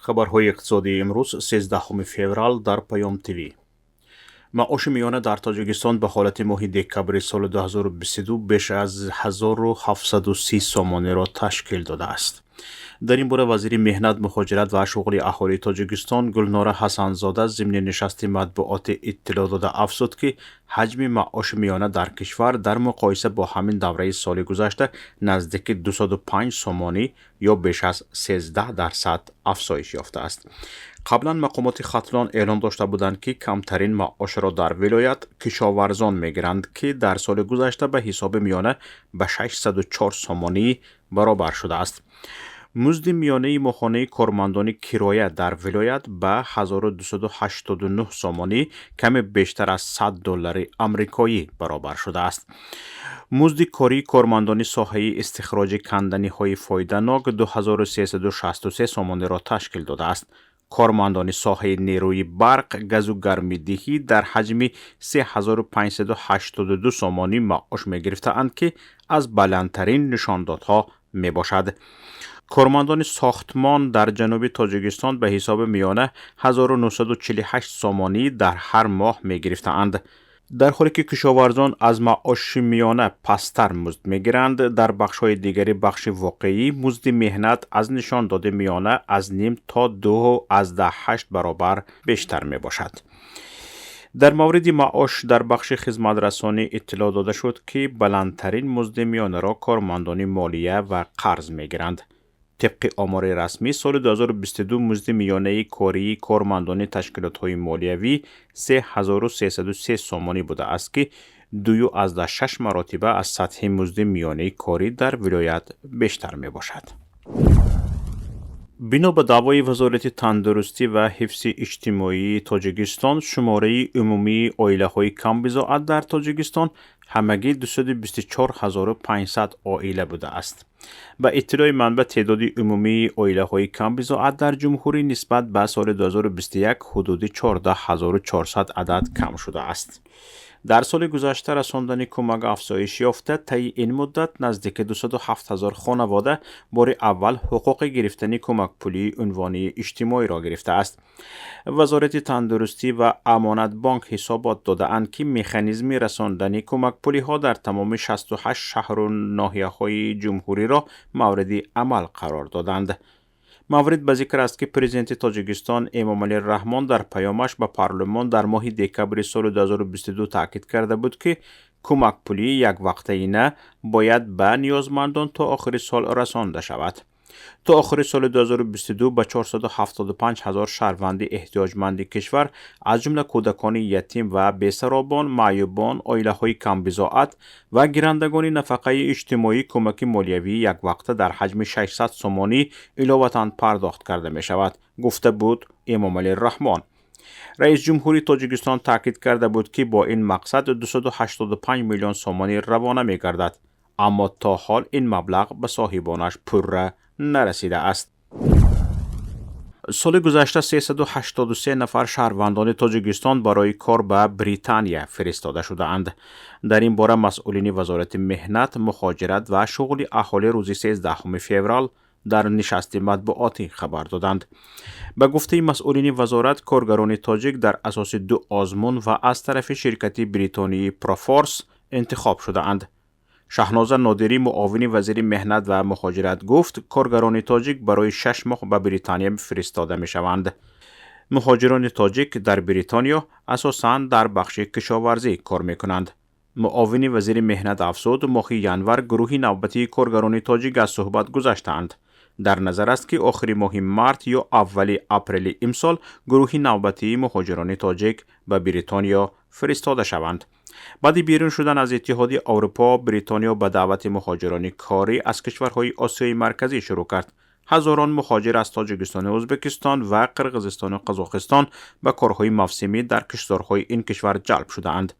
خبرهای اقتصادی امروز 13 فوریه در پیام تیوی. معاش میانه در تاجیکستان به حالت ماه دکبر سال 2022 بیش از 1730 سومانی را تشکیل داده است. در این باره وزیر مهنت، مهاجرت و شغل اهالی تاجیکستان گلنار حسن‌زاده ضمن نشست مطبوعات اطلاع داده افزود که حجم معاش میانه در کشور در مقایسه با همین دوره سال گذشته نزدیک 205 سومانی یا بیش از 13% افزایش یافته است. قبلا مقامات ختلان اعلام داشته بودند که کمترین معاش را در ولایت کشاورزان میگیرند که در سال گذشته به حساب میانه به 604 سومانی برابر شده است. مزد میانه ماهانه کارمندان کرایه در ولایت به 1289 سومانی کم بیشتر از $100 آمریکایی برابر شده است. مزد کاری کارمندان ساحه استخراج کندنی های فایده‌ناک 2363 سومانی را تشکیل داده است. کارمندان ساحه نیروی برق، گاز و گرمایدهی در حجم 3582 سومانی معاش می گرفتند که از بلندترین نشاندادها می باشد. کارمندان ساختمان در جنوب تاجیکستان به حساب میانه 1948 سومانی در هر ماه می گرفتند. در حالی که کشاورزان از معاش میانه پستر مزد می گیرند، در بخش های دیگری بخش واقعی مزد مهنت از نشان داده میانه از نیم تا 2.8 برابر بیشتر می باشد. در مورد معاش در بخش خدمت رسانی اطلاع داده شد که بلندترین مزد میانه را کارمندان مالیه و قرض می گیرند. طبق آمار رسمی سال 2022 مزد میانه کاری کارمندان تشکیلات های مالیوی 3303 سومانی بوده است که 2.6 مرتبه از سطح مزد میانه کاری در ولایت بیشتر می باشد. بنا به دعوای وزارت تندرستی و حفظ اجتماعی تاجیکستان، شماره عمومی عائله های کم بضاعت در تاجیکستان همگی 224500 عائله بوده است. به اطلاع منبع تعداد عمومی عائله های کم بضاعت در جمهوری نسبت به سال 2021 حدود 14400 عدد کم شده است. در سال گذشته رساندن کمک افزایش یافته. طی این مدت نزدیک 207000 خانواده بار اول حقوق گرفتن کمک پولی عنوانی اجتماعی را گرفته است. وزارت تندرستی و امانت بانک حسابات داده اند که مکانیزم رساندن کمک پولی ها در تمام 68 شهر و ناحیه های جمهوری را مورد عمل قرار دادند. مورد به ذکر است که پرزیدنت تاجیکستان امامعلی رحمان در پیامش به پارلمان در ماه دکبر سال 2022 تاکید کرده بود که کمک پولی یک وقته نه باید به نیازمندان تا آخر سال رسانده شود. تا آخر سال 2022 به 475000 شهروند احتیاجمند کشور از جمله کودکان یتیم و بی‌سرابان، معیوبان، عائله‌های کم بضاعت و گیرندگان نفقه اجتماعی کمک مالیوی یک وقته در حجم 600 سومانی علاوه پرداخت کرده می شود، گفته بود امامعلی رحمان. رئیس جمهوری تاجیکستان تاکید کرده بود که با این مقصد 285 میلیون سومانی روانه می گردد، اما تا حال این مبلغ به صاحبانش پوره نرسیده است. سال گذشته 383 نفر شهروندان تاجیکستان برای کار به بریتانیا فرستاده شده اند. در این باره مسئولین وزارت مهنت، مهاجرت و شغل اهالی روز 13 فوریه در نشست مطبوعاتی خبر دادند. به گفته مسئولین وزارت، کارگران تاجیک در اساس 2 آزمون و از طرف شرکت بریتانیایی پروفورس انتخاب شده اند. شهنازه نادری، معاون وزیر مهنت و مهاجرت، گفت کارگران تاجیک برای 6 ماه به بریتانیا فرستاده می شوند. مهاجران تاجیک در بریتانیا اساساً در بخش کشاورزی کار می کنند. معاون وزیر مهنت افزود ماه ینور گروهی نوبتی کارگران تاجیک از صحبت گذشتند. در نظر است که آخر ماه مارت یا اول اپریل امسال گروهی نوبتی مهاجران تاجیک به بریتانیا فرستاده شوند. بعد بیرون شدن از اتحادیه اروپا، بریتانیا به دعوت مهاجران کاری از کشورهای آسیای مرکزی شروع کرد. هزاران مهاجر از تاجیکستان، ازبکستان و قرقیزستان و قزاقستان به کارهای موسمی در کشورهای این کشور جلب شده‌اند.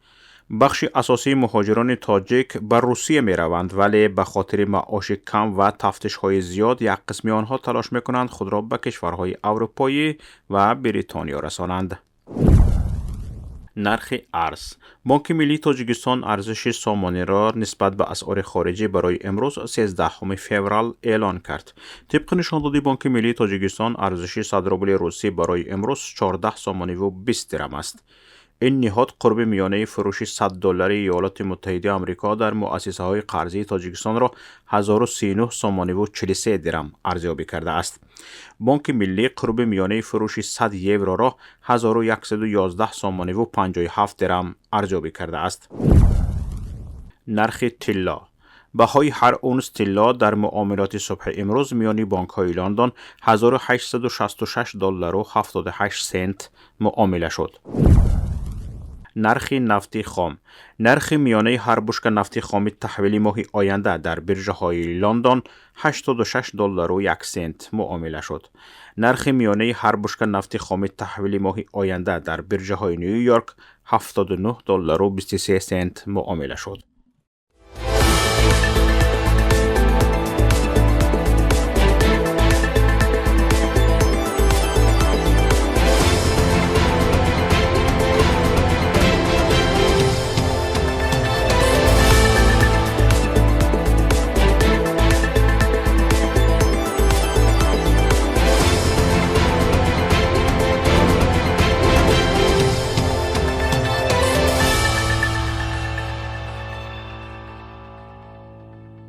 بخش اساسی مهاجران تاجیک به روسیه می روند، ولی به خاطر معاش کم و تفتیش های زیاد یک قسمی آنها تلاش می کنند خود را به کشورهای اروپایی و بریتانیا رسانند. نرخ ارز. بانک ملی تاجیکستان ارزش سامانه را نسبت به اسعار خارجی برای امروز 13 فوریه اعلان کرد. طبق نشاندهی بانک ملی تاجیکستان ارزش 100 روبل روسی برای امروز 14 سامانه و 20 درم است. این نهاد قرب میانه فروش $100 ایالات متحده آمریکا در مؤسسه های قرضی تاجیکستان را 1039 سامانه و 43 درم ارزیابی کرده است. بانک ملی قرب میانه فروش 100 یورو را 1111 سامانه و 57 درم ارزیابی کرده است. نرخ طلا. بهای هر اونس طلا در معاملات صبح امروز میان بانک های لندن $1866.78 معامله شد. نرخ نفت خام. نرخ میانه هر بشکه نفت خام تحویل ماه آینده در برج های لندن $86.01 معامله شد. نرخ میانه هر بشکه نفت خام تحویل ماه آینده در برج های نیویورک $79.23 معامله شد.